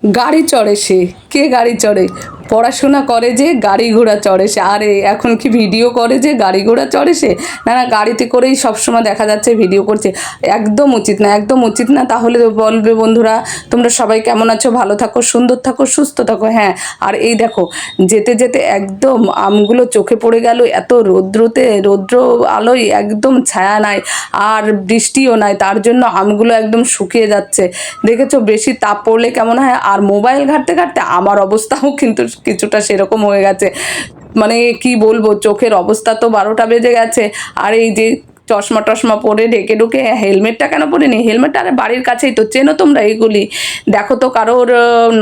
গাড়ি চড়ে সে, কে গাড়ি চড়ে? পড়াশোনা করে যে গাড়ি ঘোড়া চড়ে সে। আরে এখন কি ভিডিও করে যে গাড়ি ঘোড়া চড়ে সে? না না, গাড়িতে করেই সবসময় দেখা যাচ্ছে ভিডিও করছে। একদম উচিত না, একদম উচিত না। তাহলে বলবে বন্ধুরা তোমরা সবাই কেমন আছো, ভালো থাকো, সুন্দর থাকো, সুস্থ থাকো। হ্যাঁ, আর এই দেখো যেতে যেতে একদম আমগুলো চোখে পড়ে গেল। এত রৌদ্রতে, রৌদ্র আলোয় একদম ছায়া নাই আর বৃষ্টিও নাই, তার জন্য আমগুলো একদম শুকিয়ে যাচ্ছে। দেখেছো বেশি তাপ পড়লে কেমন হয়। আর মোবাইল ঘাঁটতে ঘাঁটতে আমার অবস্থাও কিন্তু কিছুটা সেরকম হয়ে গেছে। মানে কি বলবো, চোখের অবস্থা তো 12টা বেজে গেছে। আর এই যে চশমা টশমা পরে ঢেকে ঢুকে, হেলমেটটা কেন পরিনি? হেলমেটটা আরে বাড়ির কাছেই তো, চেনো তোমরা এইগুলি? দেখো তো কারোর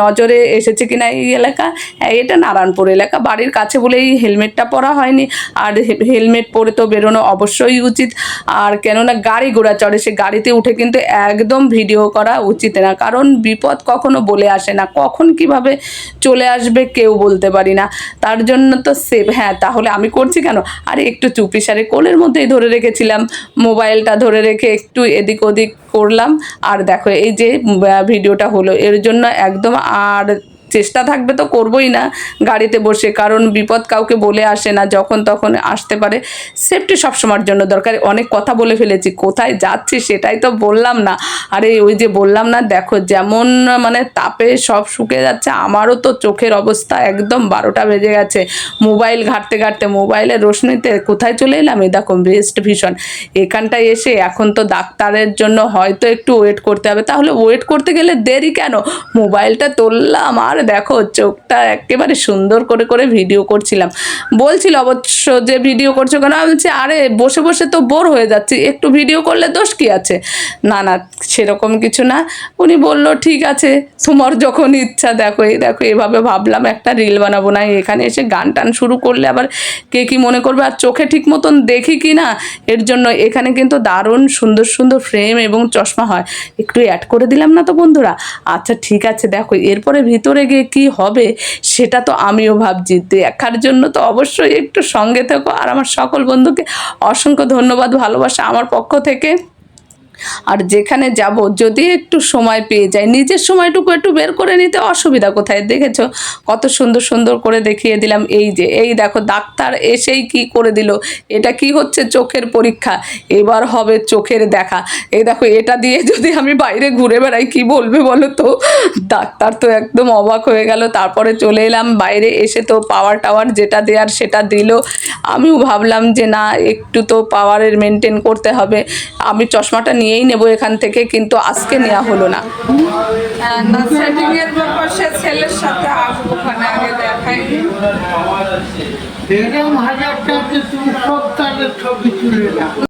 নজরে এসেছে কিনা এই এলাকা। হ্যাঁ, এটা নারায়ণপুর এলাকা, বাড়ির কাছে বলেই হেলমেটটা পরা হয়নি। আর হেলমেট পরে তো বেরোনো অবশ্যই উচিত। আর কেননা গাড়ি ঘোড়া চড়ে সে, গাড়িতে উঠে কিন্তু একদম ভিডিও করা উচিত না, কারণ বিপদ কখনো বলে আসে না, কখন কিভাবে চলে আসবে কেউ বলতে পারি না। তার জন্য তো সেভ। হ্যাঁ, তাহলে আমি করছি কেন? আরে একটু চুপিসারে কোলের মধ্যেই ধরে রেখেছিলাম, মোবাইলটা ধরে রেখে একটু এদিক ওদিক করলাম। আর দেখো এই যে ভিডিওটা হলো, এর জন্য একদম। আর চেষ্টা থাকবে তো করবই না গাড়িতে বসে, কারণ বিপদ কাউকে বলে আসে না, যখন তখন আসতে পারে। সেফটি সবসময়ের জন্য দরকার। অনেক কথা বলে ফেলেছি, কোথায় যাচ্ছি সেটাই তো বললাম না। আরে ওই যে বললাম না, দেখো যেমন মানে তাপে সব শুকে যাচ্ছে, আমারও তো চোখের অবস্থা একদম 12টা বেজে গেছে। মোবাইল ঘাঁটতে ঘাঁটতে, মোবাইলের রোশনিতে কোথায় চলে এলাম, এই দেখো বেস্ট ভিশন এখানটায় এসে। এখন তো ডাক্তারের জন্য হয়তো একটু ওয়েট করতে হবে, তাহলে ওয়েট করতে গেলে দেরি কেন? মোবাইলটা তুললাম আর দেখো চোখটা একেবারে সুন্দর করে করে ভিডিও করছিলাম। বলছিল অবশ্য যে ভিডিও করছো কেন? আমি বলছি আরে বসে বসে তো বোর হয়ে যাচ্ছি, একটু ভিডিও করলে দোষ কি আছে? না না, সেরকম কিছু না। উনি বলল ঠিক আছে তোমার যখন ইচ্ছা। দেখো এই দেখো, এভাবে ভাবলাম একটা রিল বানাবো না, এখানে এসে গান টান শুরু করলে আবার কে কি মনে করবে, আর চোখে ঠিক মতন দেখি কি না, এর জন্য এখানে কিন্তু দারুণ সুন্দর সুন্দর ফ্রেম এবং চশমা হয়। একটু অ্যাড করে দিলাম না তো বন্ধুরা? আচ্ছা ঠিক আছে, দেখো এরপরে ভিতরে গিয়ে কি হবে সেটা তো আমিও ভাবছি। দেখার জন্য তো অবশ্যই একটু সঙ্গে থেকো। আর আমার সকল বন্ধুকে অসংখ্য ধন্যবাদ, ভালোবাসা আমার পক্ষ থেকে। আর যেখানে যাব যদি একটু সময় পেয়ে যাই, নিজের সময়টুকু একটু বের করে নিতে অসুবিধা কোথায়? দেখেছো কত সুন্দর সুন্দর করে দেখিয়ে দিলাম। এই যে এই দেখো ডাক্তার এসেই কি করে দিল, এটা কি হচ্ছে? চোখের পরীক্ষা। এবার হবে চোখের দেখা। এই দেখো এটা দিয়ে যদি আমি বাইরে ঘুরে বেড়াই কি বলবে বলো তো? ডাক্তার তো একদম অবাক হয়ে গেল। তারপরে চলে এলাম বাইরে, এসে তো পাওয়ার টাওয়ার যেটা দেওয়ার সেটা দিল। আমিও ভাবলাম যে না, একটু তো পাওয়ারের মেনটেন করতে হবে। আমি চশমাটা নিয়েই নেব এখান থেকে, কিন্তু আজকে নেওয়া হলো না। সেটিং এর ব্যাপার সে ছেলের সাথে আসবো, ওখানে আগে দেখাই। এরকম হাজার টাকা তুমি সব তাহলে ছবি তুলে দাও।